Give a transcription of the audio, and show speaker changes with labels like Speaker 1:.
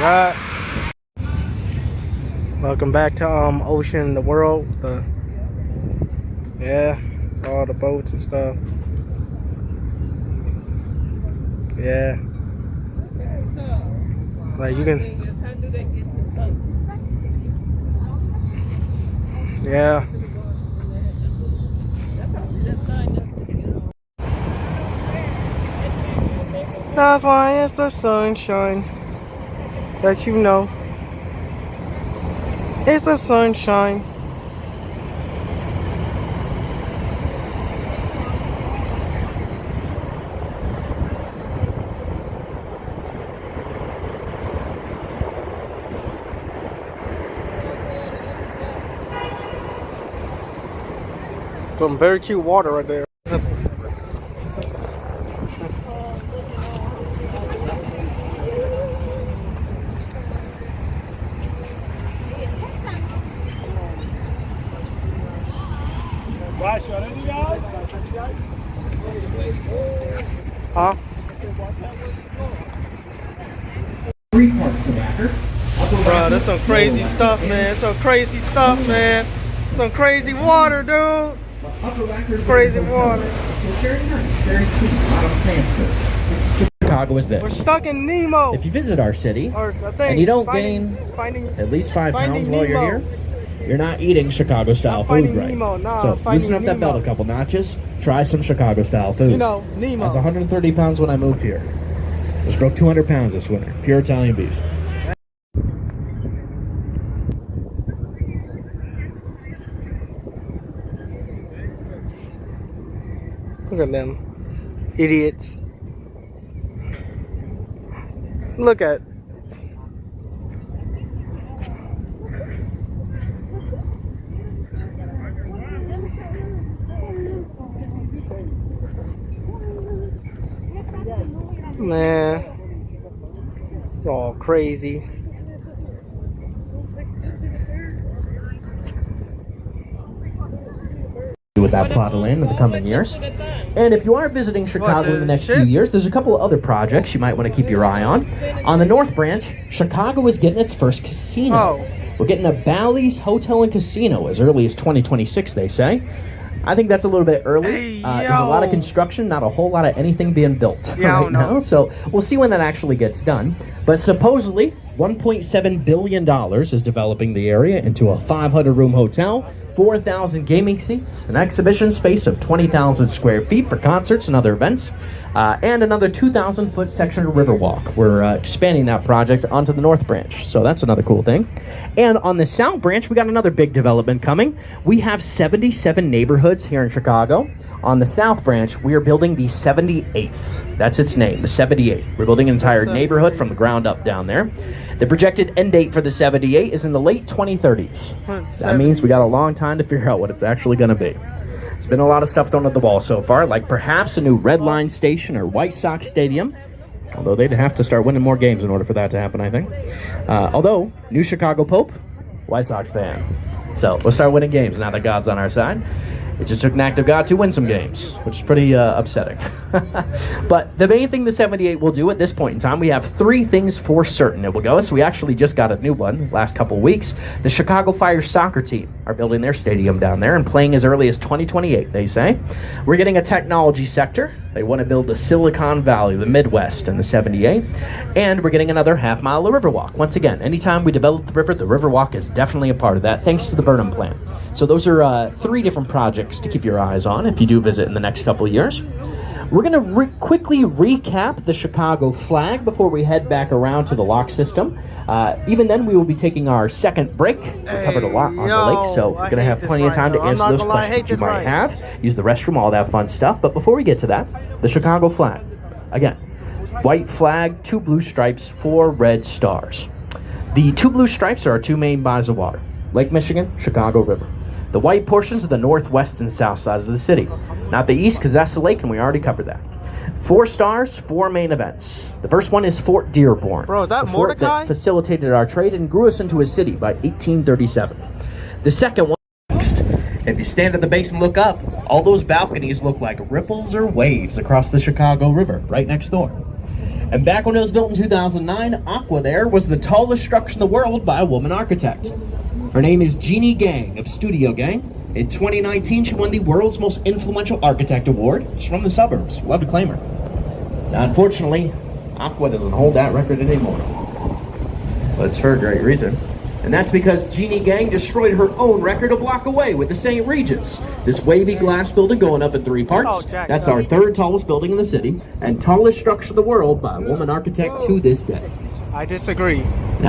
Speaker 1: God. Welcome back to Ocean in the World. Yeah, all the boats and stuff. Yeah. Like you can. Yeah. That's why it's the sunshine that you know. It's the sunshine. Some very cute water right there. Huh? Bro, that's some crazy stuff, man. Some crazy stuff, man. Some crazy water, dude. Crazy water.
Speaker 2: Chicago is
Speaker 1: We're
Speaker 2: this.
Speaker 1: stuck in Nemo.
Speaker 2: If you visit our city
Speaker 1: Or
Speaker 2: and you don't gain at least 5 pounds while you're here, you're not eating Chicago style food right. So loosen up that belt a couple notches. Try some Chicago style food.
Speaker 1: You know, Nemo.
Speaker 2: I was 130 pounds when I moved here. Just broke 200 pounds this winter. Pure Italian beef.
Speaker 1: Look at them idiots. Look at. Man, all crazy.
Speaker 2: With that plot of land in the coming years. And if you are visiting Chicago in the next few years, there's a couple of other projects you might want to keep your eye on. On the North Branch, Chicago is getting its first casino. We're getting a Bally's Hotel and Casino as early as 2026, they say. I think that's a little bit early. There's a lot of construction, not a whole lot of anything being built right now. So we'll see when that actually gets done. But supposedly, $1.7 billion is developing the area into a 500-room hotel, 4,000 gaming seats, an exhibition space of 20,000 square feet for concerts and other events, and another 2,000-foot section of Riverwalk. We're expanding that project onto the North Branch, so that's another cool thing. And on the South Branch, we got another big development coming. We have 77 neighborhoods here in Chicago. On the South Branch, we are building the 78th. That's its name, the 78. We're building an entire neighborhood from the ground up down there. The projected end date for the 78 is in the late 2030s. That means we got a long time to figure out what it's actually going to be. There's been a lot of stuff thrown at the wall so far, like perhaps a new Red Line station or White Sox Stadium. Although they'd have to start winning more games in order for that to happen, I think. Although, new Chicago Pope, White Sox fan. So we'll start winning games now that God's on our side. It just took an act of God to win some games, which is pretty upsetting. But the main thing the 78 will do at this point in time, we have 3 things for certain it will go. So we actually just got a new one last couple of weeks. The Chicago Fire soccer team are building their stadium down there and playing as early as 2028, they say. We're getting a technology sector. They want to build the Silicon Valley, the Midwest, in the 78. And we're getting another half-mile of Riverwalk. Once again, anytime we develop the Riverwalk is definitely a part of that, thanks to the Burnham Plan. So those are 3 different projects to keep your eyes on if you do visit in the next couple of years. We're going to quickly recap the Chicago flag before we head back around to the lock system. Even then, we will be taking our second break. We covered a lot on the lake, so we're going to have plenty of time to answer those questions you might have. Use the restroom, all that fun stuff. But before we get to that, the Chicago flag. Again, white flag, 2 blue stripes, 4 red stars. The 2 blue stripes are our 2 main bodies of water. Lake Michigan, Chicago River. The white portions are the northwest and south sides of the city. Not the east, because that's the lake, and we already covered that. 4 stars, 4 main events. The first one is Fort Dearborn.
Speaker 1: Bro, is that
Speaker 2: the fort that facilitated our trade and grew us into a city by 1837. The second one is next. If you stand at the base and look up, all those balconies look like ripples or waves across the Chicago River, right next door. And back when it was built in 2009, Aqua there was the tallest structure in the world by a woman architect. Her name is Jeannie Gang of Studio Gang. In 2019, she won the world's most influential architect award. She's from the suburbs. Love to claim her. Now, unfortunately, Aqua doesn't hold that record anymore. But it's for a great reason. And that's because Jeannie Gang destroyed her own record a block away with the St. Regis. This wavy glass building going up in 3 parts. That's our 3rd tallest building in the city and tallest structure in the world by a woman architect to this day.
Speaker 1: I disagree.